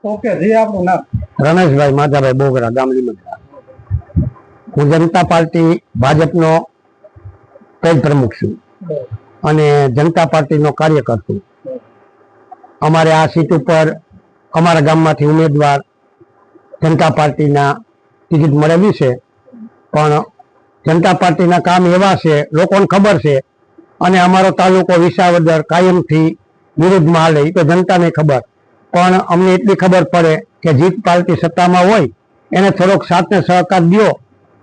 Okay જી, આપનું નામ? રમેશભાઈ માધાભાઈ બોગરા, ગામ લીમડા. હું જનતા પાર્ટી ભાજપનો પેજ પ્રમુખ છું અને જનતા પાર્ટીનો કાર્યકર છું. અમારે આ સીટ ઉપર અમારા ગામમાંથી ઉમેદવાર જનતા પાર્ટીના ટિકિટ મળેલી છે, પણ જનતા પાર્ટીના કામ એવા છે, લોકોને ખબર છે, અને અમારો તાલુકો વિસાવદર કાયમથી વિરોધમાં હાલે એ તો જનતાને ખબર, પણ અમને એટલી ખબર પડે કે જીત પાર્ટી સત્તામાં હોય એને થોડોક સાથને સહકાર દો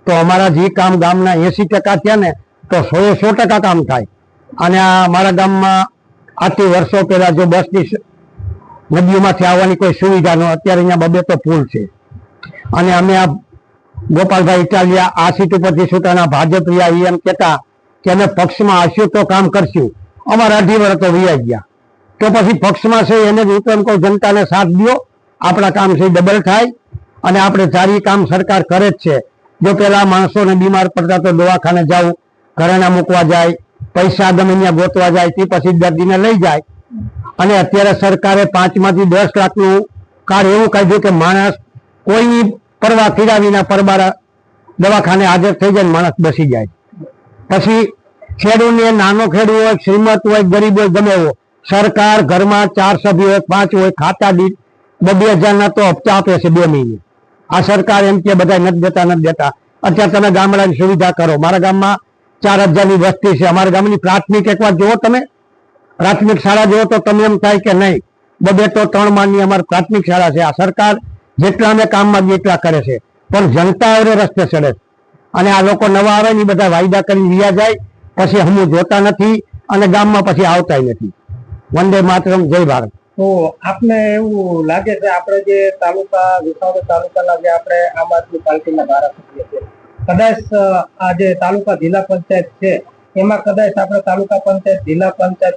તો અમારા જે કામ ગામના 80% થયા ને તો 100% કામ થાય. અને આ મારા ગામમાં આટલી વર્ષો પહેલા જો બસની નદીઓમાંથી આવવાની કોઈ સુવિધા ન, અત્યારે અહીંયા બબે તો પુલ છે. અને અમે આ ગોપાલભાઈ ઇટાલિયા આ સીટ ઉપરથી છૂટાના ભાજપ રહ્યા, એમ કહેતા કે અમે પક્ષમાં આવશું તો કામ કરશું. અમારા 2.5 વર્ષ તો વૈયા ગયા, તો પછી પક્ષમાં છે એને જ હું તો એમ કહું જનતાને સાથ દો, આપણા કામ છે ડબલ થાય. અને આપણે સારી કામ સરકાર કરે જ છે. જો પેલા માણસોને બીમાર પડતા તો દવાખાને જવું, ઘરેણા મૂકવા જાય, પૈસા ગમે ત્યાં ગોતવા જાય, તે પછી દર્દીને લઈ જાય. અને અત્યારે સરકારે 5 માંથી 10 લાખનું કાર્ડ એવું કાઢ્યું કે માણસ કોઈ પરવા કર્યા વિના પરબાર દવાખાને હાજર થઈ જાય, માણસ બસી જાય. પછી ખેડૂતને, નાનો ખેડૂત હોય, શ્રીમંત હોય, ગરીબ હોય, ગમે એવો, સરકાર ઘરમાં 4 સભ્યો હોય, 5 હોય, ખાતા દીઠ 2,000 તો હપ્તા આપે છે 2 મહિને. આ સરકાર એમ કે બધા નથી દેતા. અત્યારે તમે ગામડાની સુવિધા કરો. મારા ગામમાં 4,000 ની વસ્તી છે. અમારા ગામની પ્રાથમિક એકવાર જુઓ, તમે પ્રાથમિક શાળા જુઓ તો તમે એમ થાય કે નહીં, 2 તો 3 માળની અમારી પ્રાથમિક શાળા છે. આ સરકાર જેટલા અમે કામ માંગીએ એટલા કરે છે, પણ જનતા હવે રસ્તે ચડે છે. અને આ લોકો નવા આવે ને બધા વાયદા કરી રહ્યા જાય, પછી હમું જોતા નથી અને ગામમાં પછી આવતા નથી. વંદે માતરમ, જય ભારત. તો આપને એવું લાગે છે આપણે જે તાલુકા વિસાવદર તાલુકાના જે આપણે આમ આદમી પાર્ટીના ધારાસભ્ય છે, કદાચ આ જે તાલુકા જિલ્લા પંચાયત છે એમાં કદાચ આપણે તાલુકા પંચાયત, જિલ્લા પંચાયત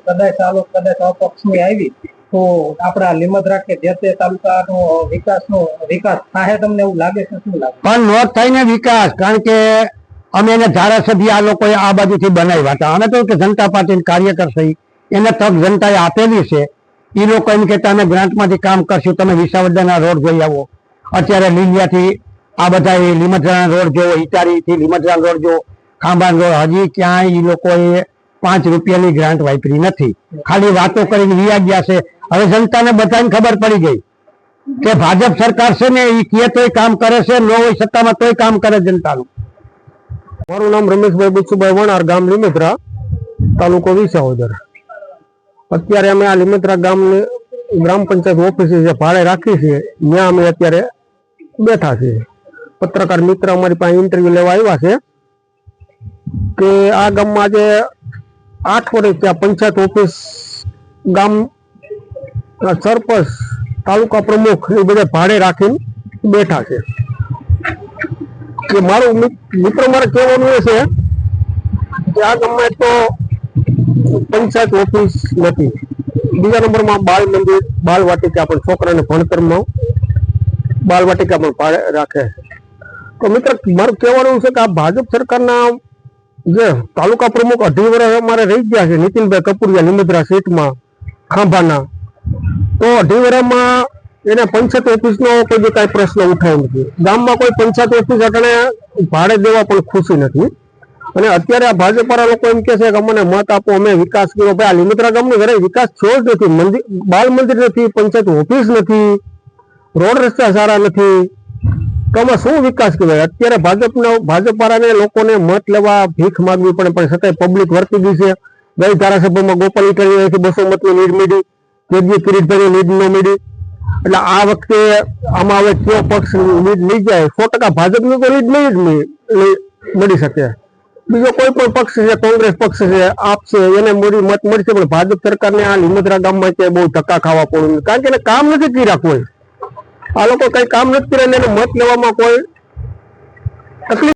કદાચ અપક્ષની આવી તો આપણા લીમદ્રા કે જે તે તાલુકાનો વિકાસ થાય, તમને એવું લાગે છે? શું લાગે? પણ નો થાય ને વિકાસ, કારણ કે અમે એને ધારાસભ્ય આ લોકોએ આ બાજુથી બનાવ્યા હતા. અમે તો કે જનતા પાર્ટીના કાર્યકર થઈ, એને તક જનતાએ આપેલી છે. એ લોકો એમ કહેતા અમે ગ્રાન્ટમાંથી કામ કરશું, તમે વિસાવદરના રોડ જોઈ આવો. અત્યારે લીલિયાથી આ બધા લીમદ્રાના રોડ જોવો, ઇટારીથી લીમદ્રાના રોડ જોવો, ખાંભા રોડ, હજી ક્યાંય એ લોકોએ 5 રૂપિયાની ગ્રાન્ટ વાપરી નથી, ખાલી વાતો કરીને વિયા ગયા છે. હવે જનતાને બધાને ખબર પડી ગઈ કે ભાજપ સરકાર છે ને એ કહે તોય કામ કરે છે, ન હોય સત્તામાં તોય કામ કરે જનતાનું. મારું નામ રમેશભાઈ બુચુભાઈ વણાર, ગામ લીમદ્રા, તાલુકો વિસાવદર. અત્યારે અમે આ લીમદ્રા ગામની ગ્રામ પંચાયત ઓફિસ જે ભાડે રાખી છે ત્યાં અમે અત્યારે બેઠા છીએ. પત્રકાર મિત્ર અમારી પાસે ઇન્ટરવ્યુ લેવા આવ્યા છે કે આ ગામમાં આજે 8 વર્ષ ત્યાં પંચાયત ઓફિસ, ગામ સરપંચ, તાલુકા પ્રમુખ એ બધા ભાડે રાખીને બેઠા છે. કે મારું મિત્ર મારે કહેવાનું એ છે કે આ ગામમાં તો પંચાયત ઓફિસ નથી. બીજા નંબરમાં બાળ મંદિર, બાળ વાટિકા પણ છોકરાને ભણતરમાં બાળ વાટિકા પણ ભાડે રાખે. તો મિત્ર મારું કહેવાનું છે કે આ ભાજપ સરકારના જે તાલુકા પ્રમુખ 2.5 વર્ષ અમારે રહી ગયા છે, નીતિનભાઈ કપૂરિયા લીમદ્રા સીટમાં ખાંભાના, તો 2.5 વર્ષમાં એને પંચાયત ઓફિસનો કોઈ કાંઈ પ્રશ્ન ઉઠાવ્યો નથી. ગામમાં કોઈ પંચાયત ઓફિસ અટાણે ભાડે દેવા પણ ખુશી નથી. અને અત્યારે આ ભાજપવાળા લોકો એમ કે છે કે અમને મત આપો, અમે વિકાસ કર્યો. ભાઈ આ લીમદ્રા ગામનો જરાય વિકાસ થયો જ નથી. બાળ મંદિર નથી, પંચાયત ઓફિસ નથી, રોડ રસ્તા સારા નથી, તો આમાં શું વિકાસ કહેવાય? અત્યારે ભાજપવાળાને લોકોને મત લેવા ભીખ માગવી પડે, પણ છતાંય પબ્લિક વર્તી ગઈ છે. ગઈ ધારાસભામાં ગોપાલ ઇટાલિયાથી 200 મતની લીડ મળી, કેજી કિરીટભાઈની લીડ ન મળી. એટલે આ વખતે આમાં હવે કયો પક્ષ લીડ લઈ જાય? 100% ભાજપની તો લીડ નહીં જ મળી શકે. બીજો કોઈ પણ પક્ષ છે, કોંગ્રેસ પક્ષ છે, આપ છે, એને મોડી મત મળશે, પણ ભાજપ સરકારને આ લીમદ્રા ગામમાં છે બહુ ધક્કા ખાવા પડ્યું, કારણ કે એને કામ નથી કર્યા. કોઈ આ લોકો કઈ કામ નથી કર્યા, એને મત લેવામાં કોઈ તકલીફ